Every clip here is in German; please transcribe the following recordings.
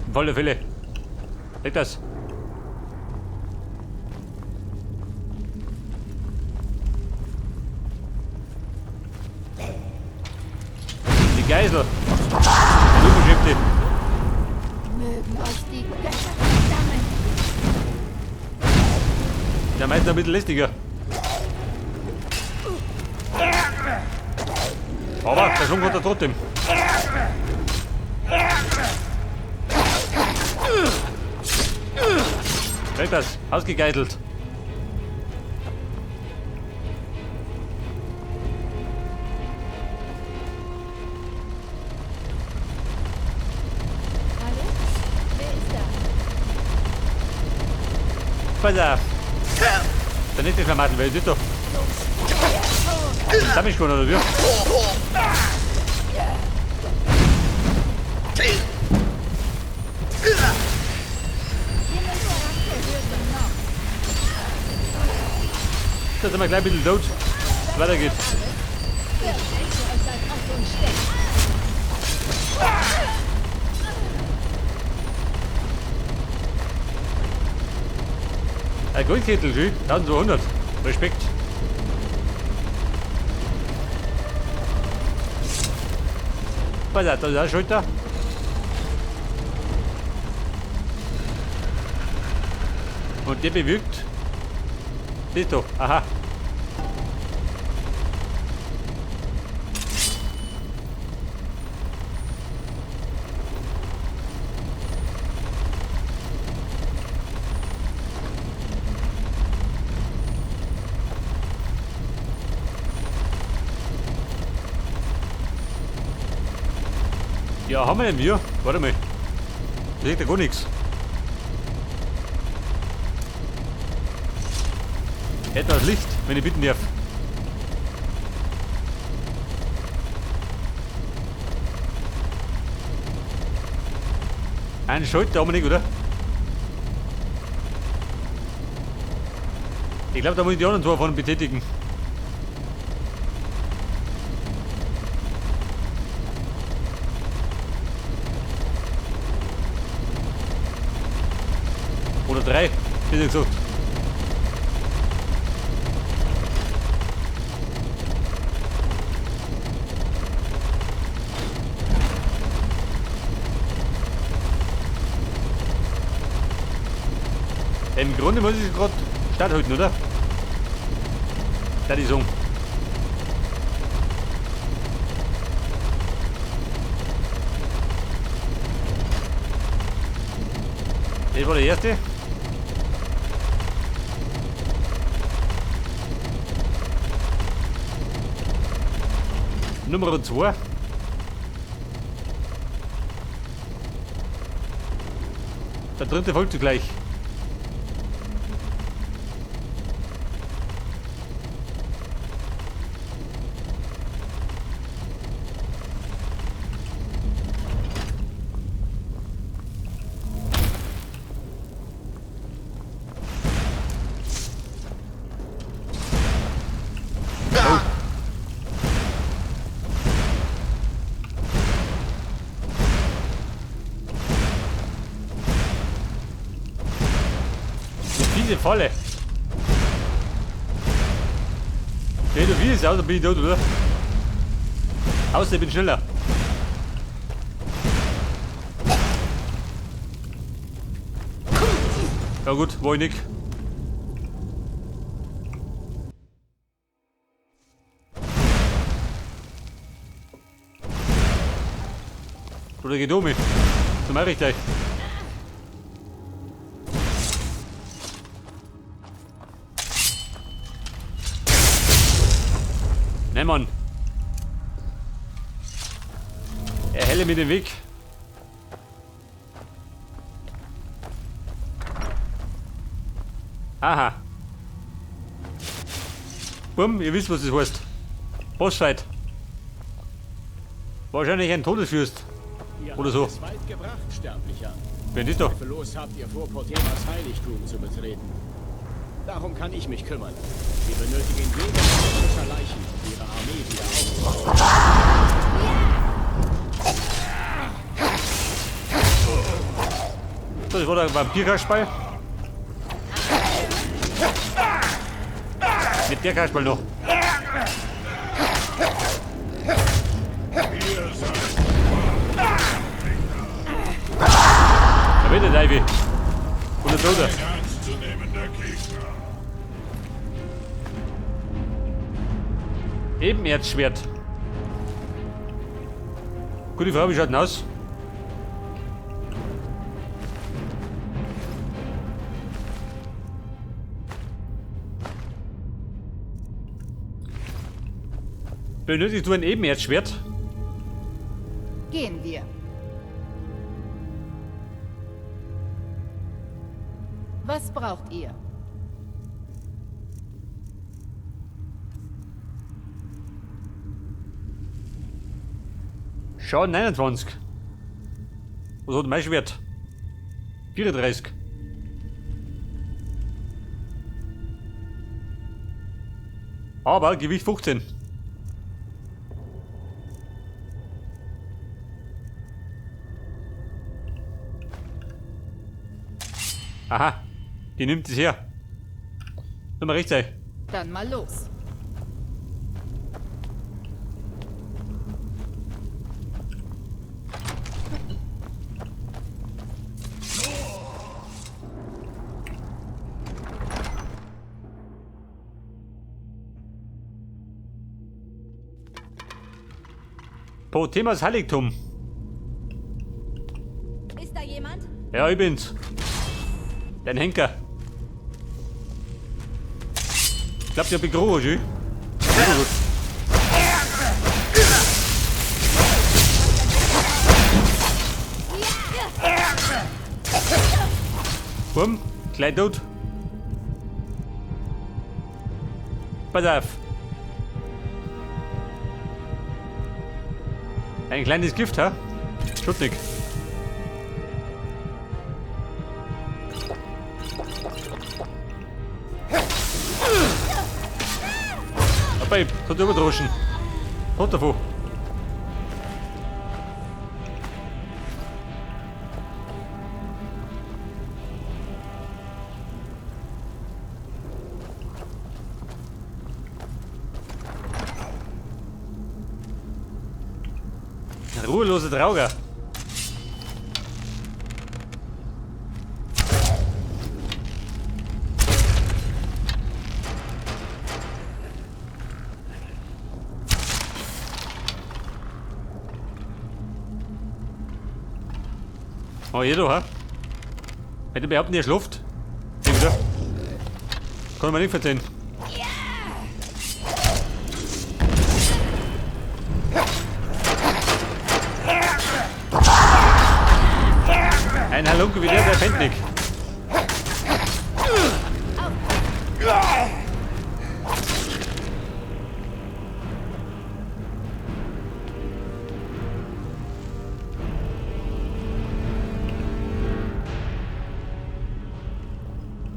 Auf alle Fälle. Leg das. Die Geisel. Die Unbeschäftigte. Mögen euch die Götter verdammen. Der meint noch ein bisschen lästiger. Aber der Schwung hat er trotzdem. Leg das. Ausgegeitelt. Hallo? Wer ist da? Pass auf. Der nicht vermachen will, das doch. Das mich schon, oder wie? Da sind wir gleich ein bisschen tot. Weiter geht's. Ein Goldkittel, schön. 1200. Respekt. Pass auf, da ist eine Schulter. Und der bewirkt. Siehst du, aha. Ja, haben wir denn wir? Warte mal. Da liegt ja gar nichts. Etwas Licht, wenn ich bitten darf. Ein Schalter haben wir nicht, oder? Ich glaube, da muss ich die anderen zwei von betätigen. Oder drei, wie gesagt. Im Grunde muss ich es gerade statthalten, oder? Das ist so. Das war der erste. Nummer 2. Der dritte folgt zugleich. Diese Falle. Hey, du wie ist aus, dann bin ich tot, oder? Außer ich bin schneller. Ja gut, war ich nicht. Oder geht um mich. So mache ich gleich. Nein, Mann. Erhelle mir den Weg. Aha. Bumm, ihr wisst, was das heißt. Bossfight. Wahrscheinlich ein Todesfürst. Oder so. Es weit gebracht, Sterblicher. Wer ist doch? Zweifellos habt ihr vor, Portemas Heiligtum zu betreten. Darum kann ich mich kümmern. Wir benötigen jede physischer Leichen, um ihre Armee wieder aufzubauen. So, das war der Vampirkasperl. Nicht der Kasperl noch. Da wird der Ivy. Und der Tote. Ebenerzschwert. Gute Frage, wie schaut denn aus? Benötigst du ein Ebenerzschwert? Gehen wir. Was braucht ihr? Schaden 29. Was hat mein Schwert? 34. Aber Gewicht 15. Aha, die nimmt es her. Soll mal recht sein. Dann mal los. Potemas Heiligtum. Ist da jemand? Ja, ich bin's. Dein Henker. Ich glaub, der begrüßt, ja? Sehr gut. Bumm, gleich tot. Pass auf. Ein kleines Gift, ha? Schuttig. Babe, das hat überdroschen. Tot davon. Ruhelose Trauger. Oh, hier du, ha? Hätte behaupten, ihr schläft. Hey, wieder. Kann man nicht verzeihen. Ein Halunke wie der pennt nicht.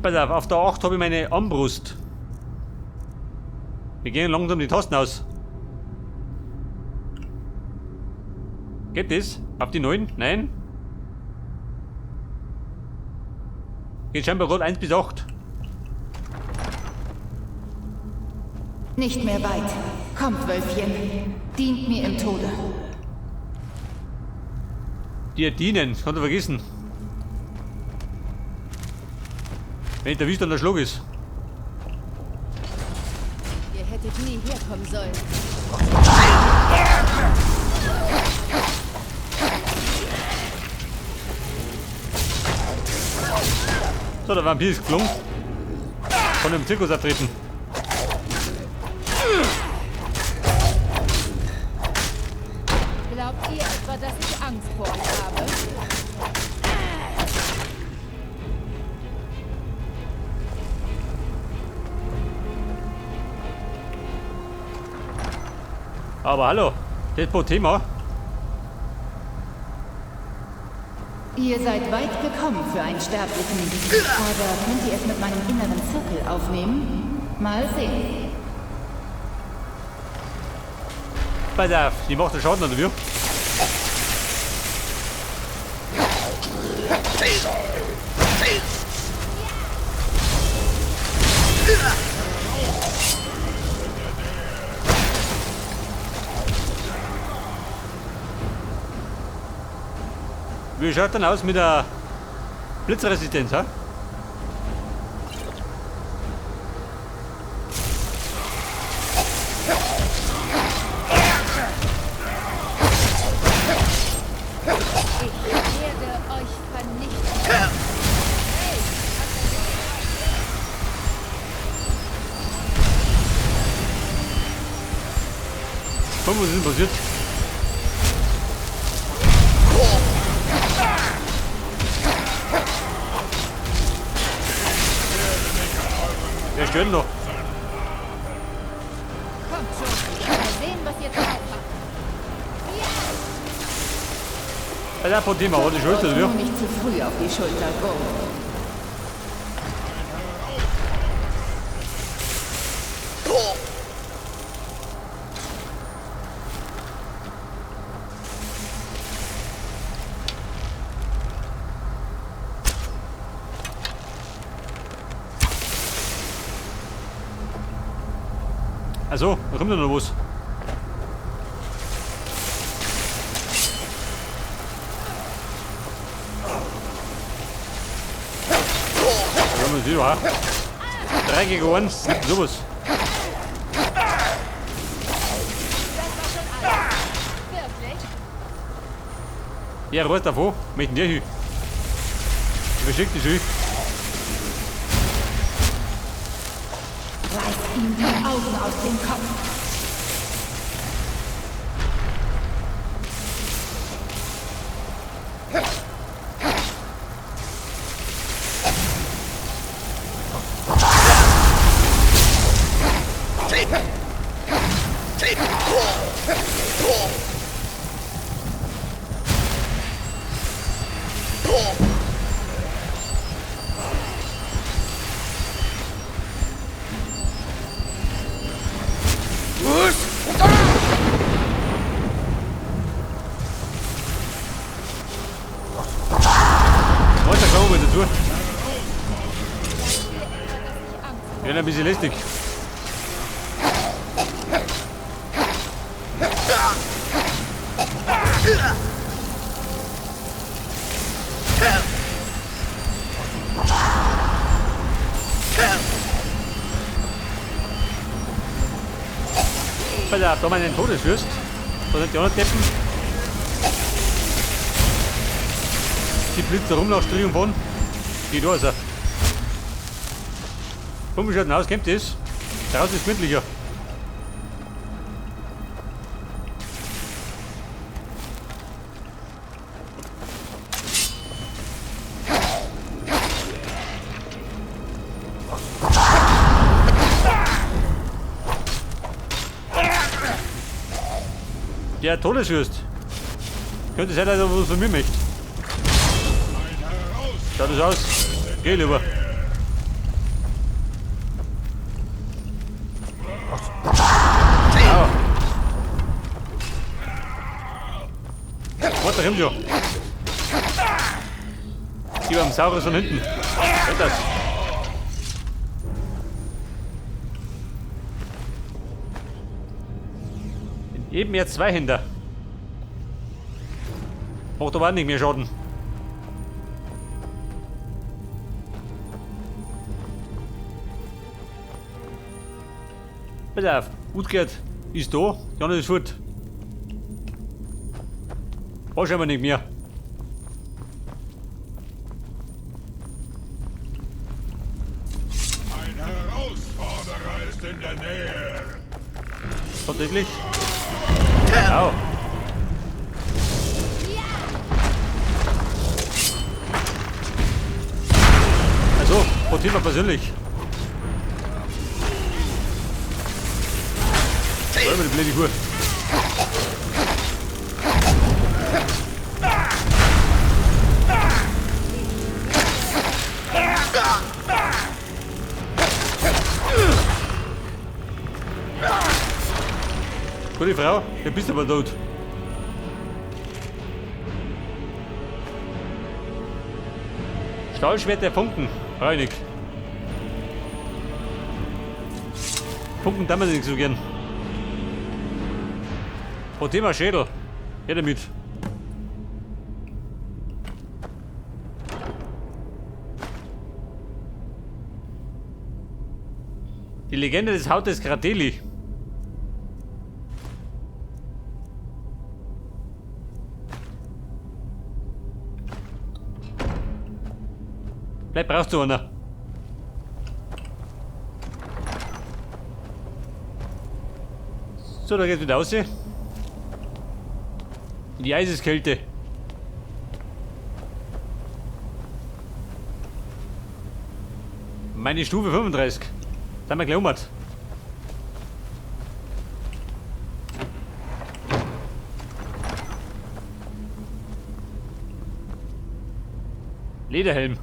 Pass auf der 8 habe ich meine Armbrust. Wir gehen langsam die Tasten aus. Geht das? Auf die 9? Nein? Geht scheinbar gerade 1 bis 8. Nicht mehr weit. Kommt, Wölfchen. Dient mir im Tode. Dir dienen, kannst du vergessen. Wenn ich erwischt, dann der Schlag ist. Ihr hättet nie herkommen sollen. So, der Vampir ist gelungen. Von dem Zirkus abtreten. Glaubt ihr etwa, dass ich Angst vor euch habe? Aber hallo, das Thema. Ihr seid weit gekommen für einen Sterblichen. Aber könnt ihr es mit meinem inneren Zirkel aufnehmen? Mal sehen. Pass auf, die macht den Schaden an der Tür. Wie schaut denn aus mit der Blitzresistenz, ha? Ich werde euch vernichten. 5 sind passiert. Der stört noch. Kommt schon. Mal sehen, was ihr drauf habt. Alter, von dem auch die Schulter, Nur ja. nicht zu früh auf die Schulter, Go. Also, da kommt ja noch was. Ja, man sieht, ha? 3 gegen 1, sowas. Das war schon alles. Wirklich? Ja, raus davon. Möchten der hin? Verschickt die Schü. Reiß ihm die Augen aus dem Kopf. Was, da kommen wir dazu. Angst Ja, ein bisschen lästig. Weil da mal einen Todesfürst. Da sind die anderen Deppen. Die Blitze rum nach Strichen von. Geht da ist er. Wie schaut denn aus? Kennt das? Draußen ist gemütlicher. Der Todesfürst. Könnte sein, dass er was von mir möchte. Schaut das aus? Geh lieber. Au. Was, da kommt ja. Gib am Saurus von hinten. Hört das. Eben jetzt 2 Händer. Macht aber auch nicht mehr Schaden. Pass auf, Utgert ist da, Jan ist fort. Brauchst aber nicht mehr. Ein Herausforderer ist in der Nähe. Tatsächlich? Au. Also, von Thema persönlich. Wollen wir die blöde Kur. Gute Frau, du bist aber tot. Stahlschwert der Funken. Reinig. Funken damals nicht so gern. Oh, Thema Schädel. Ja, damit. Die Legende des Hautes Gradeli. Bleib, brauchst du einer. So, da geht's wieder raus. In die Eiseskälte. Meine Stufe 35. Sind wir gleich umgekehrt. Lederhelm.